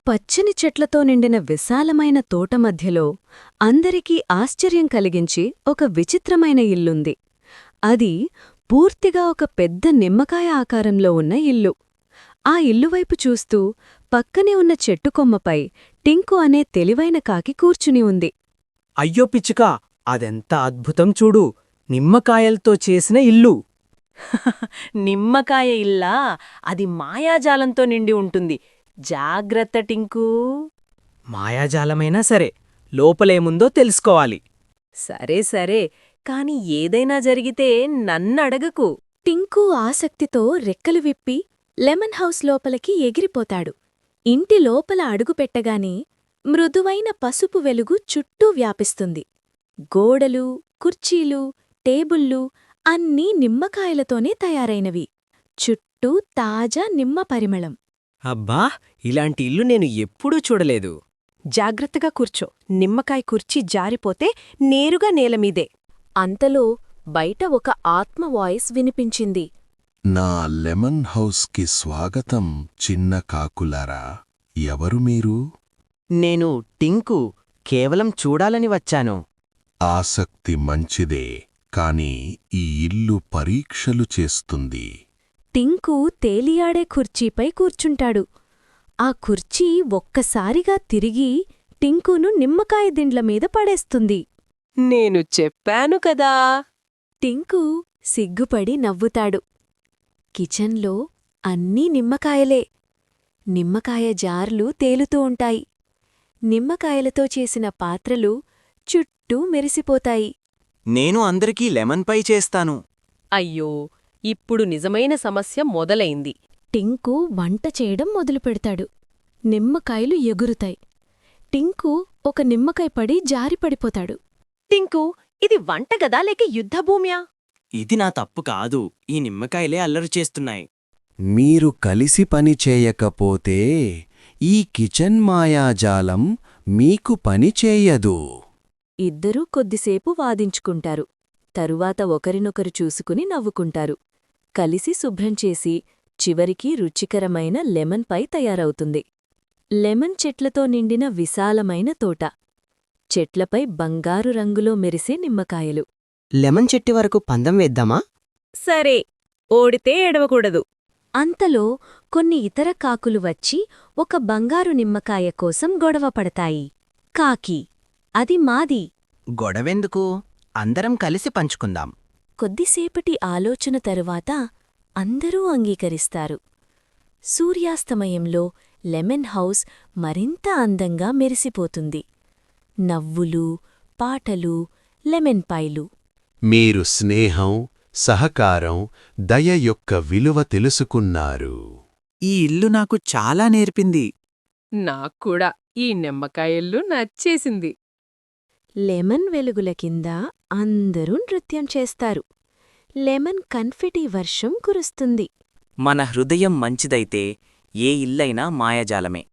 పచ్చని చెట్లతో నిండిన విశాలమైన తోట మధ్యలో అందరికీ ఆశ్చర్యం కలిగించి ఒక విచిత్రమైన ఇల్లుంది. అది పూర్తిగా ఒక పెద్ద నిమ్మకాయ ఆకారంలో ఉన్న ఇల్లు. ఆ ఇల్లువైపు చూస్తూ పక్కనే ఉన్న చెట్టుకొమ్మపై టింకు అనే తెలివైన కాకి కూర్చుని ఉంది. అయ్యో పిచ్చుకా, అదెంత అద్భుతం చూడు! నిమ్మకాయలతో చేసిన ఇల్లు. నిమ్మకాయ ఇల్లా? అది మాయాజాలంతో నిండి ఉంటుంది. జాగ్రత్త టింకూ. మాయాజాలమైనా సరే, లోపలేముందో తెలుసుకోవాలి. సరే సరే, కాని ఏదైనా జరిగితే నన్నడగకు. టింకు ఆసక్తితో రెక్కలు విప్పి లెమన్ హౌస్ లోపలికి ఎగిరిపోతాడు. ఇంటి లోపల అడుగుపెట్టగానే మృదువైన పసుపు వెలుగు చుట్టూ వ్యాపిస్తుంది. గోడలు, కుర్చీలు, టేబుళ్ళు అన్నీ నిమ్మకాయలతోనే తయారైనవి. చుట్టూ తాజా నిమ్మ పరిమళం. అబ్బా, ఇలాంటి ఇల్లు నేను ఎప్పుడూ చూడలేదు. జాగ్రత్తగా కూర్చో. నిమ్మకాయ కుర్చీ జారిపోతే నేరుగా నేలమీదే. అంతలో బయట ఒక ఆత్మ వాయిస్ వినిపించింది. నా లెమన్ హౌస్కి స్వాగతం, చిన్న కాకులారా. ఎవరు మీరు? నేను టింకు, కేవలం చూడాలని వచ్చాను. ఆసక్తి మంచిదే, కాని ఈ ఇల్లు పరీక్షలు చేస్తుంది. టింకు తేలియాడే కుర్చీపై కూర్చుంటాడు. ఆ కుర్చీ ఒక్కసారిగా తిరిగి టింకును నిమ్మకాయ దిండ్ల మీద పడేస్తుంది. నేను చెప్పాను కదా. టింకు సిగ్గుపడి నవ్వుతాడు. కిచెన్లో అన్నీ నిమ్మకాయలే. నిమ్మకాయ జార్లు తేలుతూ ఉంటాయి. నిమ్మకాయలతో చేసిన పాత్రలు చుట్టూ మెరిసిపోతాయి. నేను అందరికీ లెమన్ పై చేస్తాను. అయ్యో, ఇప్పుడు నిజమైన సమస్య మొదలైంది. టింకు వంట చేయడం మొదలుపెడతాడు. నిమ్మకాయలు ఎగురుతాయి. టింకు ఒక నిమ్మకాయ పడి జారిపడిపోతాడు. టింకు, ఇది వంటగదా లేక యుద్ధభూమ్యా? ఇది నా తప్పు కాదు, ఈ నిమ్మకాయలే అల్లరి చేస్తున్నాయి. మీరు కలిసి పని చేయకపోతే ఈ కిచెన్ మాయాజాలం మీకు పని చేయదు. ఇద్దరూ కొద్దిసేపు వాదించుకుంటారు. తరువాత ఒకరినొకరు చూసుకుని నవ్వుకుంటారు. కలిసి శుభ్రం చేసి చివరికి రుచికరమైన లెమన్ పై తయారవుతుంది. లెమన్ చెట్లతో నిండిన విశాలమైన తోట. చెట్లపై బంగారు రంగులో మెరిసే నిమ్మకాయలు. లెమన్ చెట్టు వరకు పందెం వేద్దామా? సరే, ఓడితే ఎడవకూడదు. అంతలో కొన్ని ఇతర కాకులు వచ్చి ఒక బంగారు నిమ్మకాయ కోసం గొడవపడతాయి. కాకి, అది మాది. గొడవెందుకు? అందరం కలిసి పంచుకుందాం. కొద్దిసేపటి ఆలోచన తరువాత అందరూ అంగీకరిస్తారు. సూర్యాస్తమయంలో లెమన్ హౌస్ మరింత అందంగా మెరిసిపోతుంది. నవ్వులు, పాటలు, లెమన్ పాయలు. మీరు స్నేహం, సహకారం, దయ యొక్క విలువ తెలుసుకున్నారు. ఈ ఇల్లు నాకు చాలా నేర్పింది. నాక్కూడా ఈ నిమ్మకాయల్లు నచ్చేసింది. లెమన్ వెలుగుల కింద అందరూ నృత్యం చేస్తారు. లెమన్ కన్ఫెటీ వర్షం కురుస్తుంది. మన హృదయం మంచిదైతే ఏ ఇల్లైనా మాయాజాలమే.